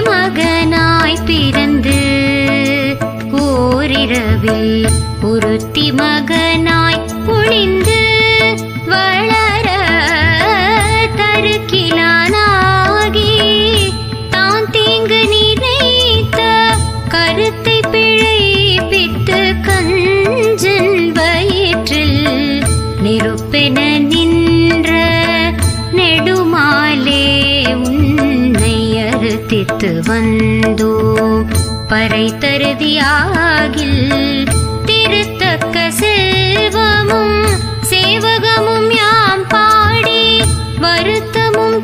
மகனாய் பிறந்து ஓரிரவில் ஒருத்தி மகனாய் ஒளிந்து வளர தருக்கிலானாகி தான் தீங்கு நினைத்த கருத்தை பிழைப்பித்து கஞ்சன் வயிற்றில் நெருப்பென நின்ற நெடுமாலே உன்னை அறுத்தித்து வந்தோ பறை தருதியாகில் திருத்தக்க செல்வமும் சேவகமும் யாம் பாடி வருத்தமும்